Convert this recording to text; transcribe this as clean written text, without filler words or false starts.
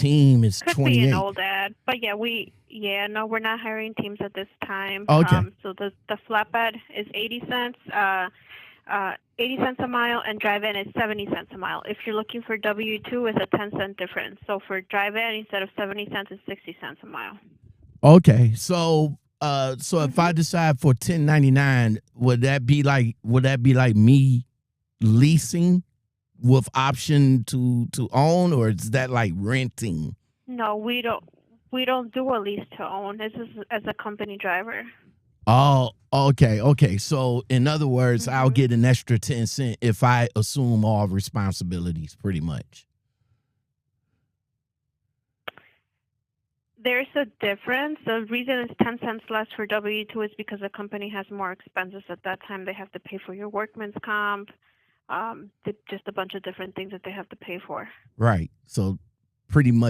team is Could be an 28. old ad, but no, we're not hiring teams at this time. Okay. So the flatbed is 80 cents, 80 cents a mile, and drive-in is 70 cents a mile. If you're looking for W-2, it's a 10-cent difference. So for drive-in, instead of 70 cents, it's 60 cents a mile. Okay. So if I decide for 1099, would that be like me leasing with option to own, or is that like renting? No, we don't do a lease to own. This is as a company driver. Oh, okay. So in other words, I'll get an extra 10 cents if I assume all responsibilities, pretty much. There's a difference. The reason it's 10 cents less for W-2 is because the company has more expenses at that time. They have to pay for your workman's comp, just a bunch of different things that they have to pay for. Right. So pretty much